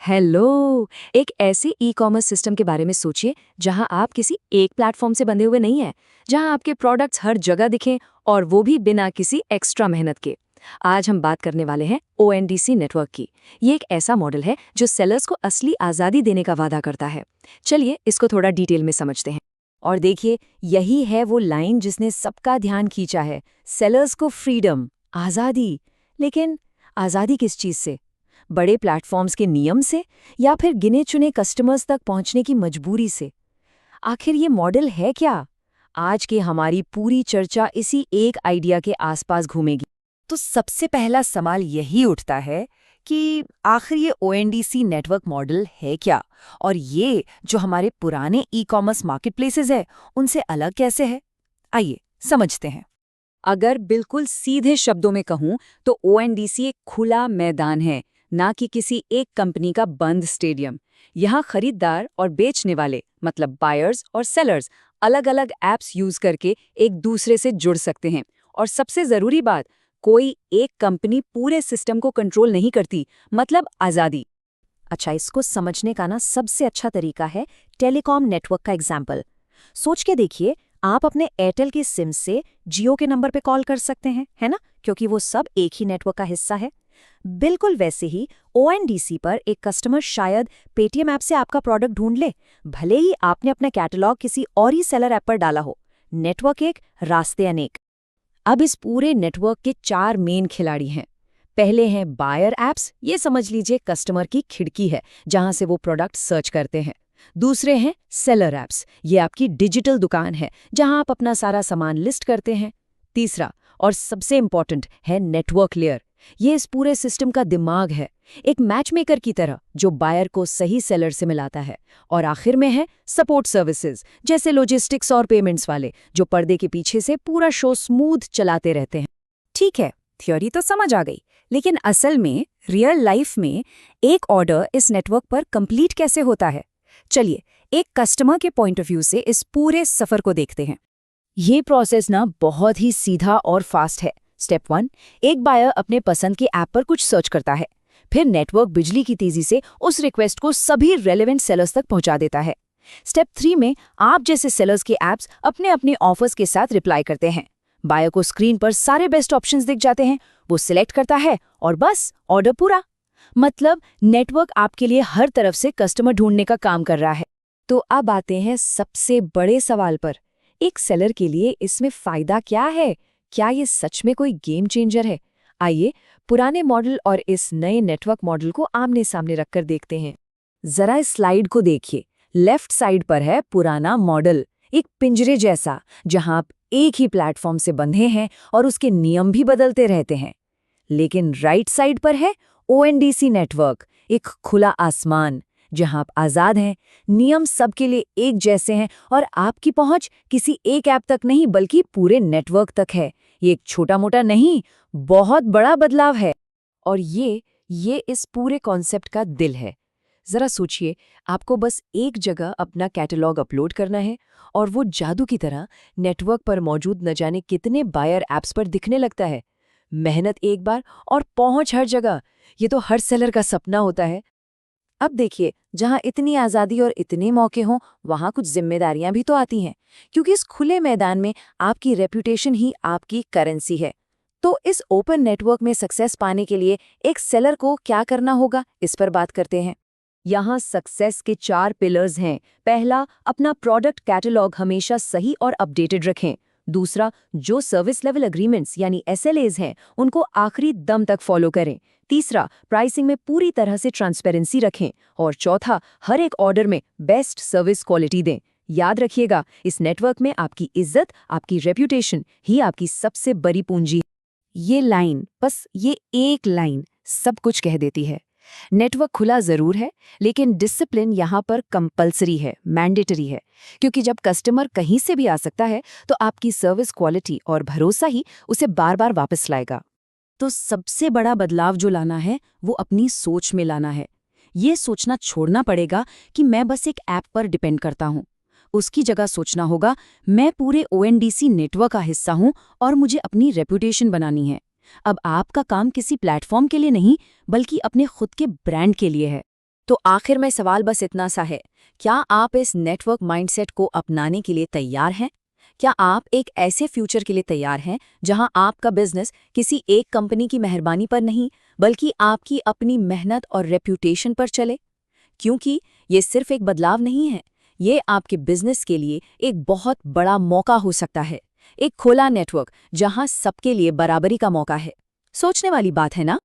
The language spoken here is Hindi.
हेलो। एक ऐसे ई कॉमर्स सिस्टम के बारे में सोचिए जहां आप किसी एक प्लेटफॉर्म से बंधे हुए नहीं हैं, जहां आपके प्रोडक्ट्स हर जगह दिखें और वो भी बिना किसी एक्स्ट्रा मेहनत के। आज हम बात करने वाले हैं ओएनडीसी नेटवर्क की। ये एक ऐसा मॉडल है जो सेलर्स को असली आज़ादी देने का वादा करता है। चलिए इसको थोड़ा डिटेल में समझते हैं। और देखिए, यही है वो लाइन जिसने सबका ध्यान खींचा है। सेलर्स को फ्रीडम, आज़ादी। लेकिन आज़ादी किस चीज़ से? बड़े प्लेटफॉर्म्स के नियम से, या फिर गिने चुने कस्टमर्स तक पहुंचने की मजबूरी से? आखिर ये मॉडल है क्या? आज की हमारी पूरी चर्चा इसी एक आइडिया के आसपास घूमेगी। तो सबसे पहला सवाल यही उठता है कि आखिर ये ओएनडीसी नेटवर्क मॉडल है क्या, और ये जो हमारे पुराने ई कॉमर्स मार्केटप्लेसेस है उनसे अलग कैसे है? आइए समझते हैं। अगर बिल्कुल सीधे शब्दों में कहूं तो ओएनडीसी एक खुला मैदान है, ना कि किसी एक कंपनी का बंद स्टेडियम। यहाँ खरीदार और बेचने वाले मतलब बायर्स और सेलर्स अलग अलग ऐप्स यूज करके एक दूसरे से जुड़ सकते हैं। और सबसे जरूरी बात, कोई एक कंपनी पूरे सिस्टम को कंट्रोल नहीं करती, मतलब आज़ादी। अच्छा, इसको समझने का सबसे अच्छा तरीका है टेलीकॉम नेटवर्क का एग्जाम्पल। सोच के देखिए, आप अपने एयरटेल के सिम से जियो के नंबर पे कॉल कर सकते हैं, है ना? क्योंकि वो सब एक ही नेटवर्क का हिस्सा है। बिल्कुल वैसे ही ओएनडीसी पर एक कस्टमर शायद पेटीएम ऐप से आपका प्रोडक्ट ढूंढ ले, भले ही आपने अपना कैटलॉग किसी और ही सेलर ऐप पर डाला हो। नेटवर्क एक, रास्ते अनेक। अब इस पूरे नेटवर्क के 4 मेन खिलाड़ी हैं। पहले हैं बायर ऐप्स, ये समझ लीजिए कस्टमर की खिड़की है जहां से वो प्रोडक्ट सर्च करते हैं। दूसरे हैं सेलर ऐप्स, ये आपकी डिजिटल दुकान है जहां आप अपना सारा सामान लिस्ट करते हैं। तीसरा और सबसे इंपॉर्टेंट है नेटवर्क लेयर, ये इस पूरे सिस्टम का दिमाग है, एक मैचमेकर की तरह जो बायर को सही सेलर से मिलाता है। और आखिर में है सपोर्ट सर्विसेज, जैसे लॉजिस्टिक्स और पेमेंट्स वाले, जो पर्दे के पीछे से पूरा शो स्मूथ चलाते रहते हैं। ठीक है, थ्योरी तो समझ आ गई, लेकिन असल में रियल लाइफ में एक ऑर्डर इस नेटवर्क पर कंप्लीट कैसे होता है? चलिए एक कस्टमर के पॉइंट ऑफ व्यू से इस पूरे सफर को देखते हैं। ये प्रोसेस बहुत ही सीधा और फास्ट है। स्टेप 1, एक बायर अपने पसंद के ऐप पर कुछ सर्च करता है। फिर नेटवर्क बिजली की तेजी से उस रिक्वेस्ट को सभी रेलेवेंट सेलर्स तक पहुंचा देता है। स्टेप 3 में आप जैसे सेलर्स के ऐप्स अपने अपने ऑफर्स के साथ रिप्लाई करते हैं। बायर को स्क्रीन पर सारे बेस्ट ऑप्शंस दिख जाते हैं, वो सिलेक्ट करता है और बस ऑर्डर पूरा। मतलब नेटवर्क आपके लिए हर तरफ से कस्टमर ढूंढने का काम कर रहा है। तो अब आते हैं सबसे बड़े सवाल पर, एक सेलर के लिए इसमें फायदा क्या है? क्या ये सच में कोई गेम चेंजर है? आइए पुराने मॉडल और इस नए नेटवर्क मॉडल को आमने सामने रखकर देखते हैं। जरा इस स्लाइड को देखिए। लेफ्ट साइड पर है पुराना मॉडल, एक पिंजरे जैसा जहां आप एक ही प्लेटफॉर्म से बंधे हैं और उसके नियम भी बदलते रहते हैं। लेकिन राइट साइड पर है ओएनडीसी नेटवर्क, एक खुला आसमान जहां आप आजाद हैं, नियम सबके लिए एक जैसे हैं और आपकी पहुंच किसी एक ऐप तक नहीं बल्कि पूरे नेटवर्क तक है। ये एक छोटा मोटा नहीं, बहुत बड़ा बदलाव है। और ये इस पूरे कॉन्सेप्ट का दिल है। जरा सोचिए, आपको बस एक जगह अपना कैटलॉग अपलोड करना है और वो जादू की तरह नेटवर्क पर मौजूद न जाने कितने बायर ऐप्स पर दिखने लगता है। मेहनत एक बार और पहुंच हर जगह, ये तो हर सेलर का सपना होता है। अब देखिए, जहां इतनी आज़ादी और इतने मौके हों, वहां कुछ जिम्मेदारियां भी तो आती हैं, क्योंकि इस खुले मैदान में आपकी रेपुटेशन ही आपकी करेंसी है। तो इस ओपन नेटवर्क में सक्सेस पाने के लिए एक सेलर को क्या करना होगा, इस पर बात करते हैं। यहाँ सक्सेस के 4 पिलर्स हैं। पहला, अपना प्रोडक्ट कैटलॉग हमेशा सही और अपडेटेड रखें। दूसरा, जो सर्विस लेवल एग्रीमेंट्स यानी एसएलएज हैं, उनको आखिरी दम तक फॉलो करें। तीसरा, प्राइसिंग में पूरी तरह से ट्रांसपेरेंसी रखें। और चौथा, हर एक ऑर्डर में बेस्ट सर्विस क्वालिटी दें। याद रखिएगा, इस नेटवर्क में आपकी इज्जत, आपकी रेप्यूटेशन ही आपकी सबसे बड़ी पूंजी है। ये लाइन, बस ये एक लाइन सब कुछ कह देती है। नेटवर्क खुला जरूर है, लेकिन डिसिप्लिन यहाँ पर कंपल्सरी है, मैंडेटरी है। क्योंकि जब कस्टमर कहीं से भी आ सकता है, तो आपकी सर्विस क्वालिटी और भरोसा ही उसे बार बार वापस लाएगा। तो सबसे बड़ा बदलाव जो लाना है, वो अपनी सोच में लाना है। ये सोचना छोड़ना पड़ेगा कि मैं बस एक ऐप पर डिपेंड करता हूँ। उसकी जगह सोचना होगा, मैं पूरे ओएनडीसी नेटवर्क का हिस्सा हूँ और मुझे अपनी रेपुटेशन बनानी है। अब आपका काम किसी प्लेटफॉर्म के लिए नहीं, बल्कि अपने खुद के ब्रांड के लिए है। तो आखिर में सवाल बस इतना सा है, क्या आप इस नेटवर्क माइंडसेट को अपनाने के लिए तैयार हैं? क्या आप एक ऐसे फ्यूचर के लिए तैयार हैं जहां आपका बिजनेस किसी एक कंपनी की मेहरबानी पर नहीं, बल्कि आपकी अपनी मेहनत और रेप्यूटेशन पर चले? क्योंकि ये सिर्फ एक बदलाव नहीं है, ये आपके बिजनेस के लिए एक बहुत बड़ा मौका हो सकता है। एक खुला नेटवर्क जहां सबके लिए बराबरी का मौका है। सोचने वाली बात है ना?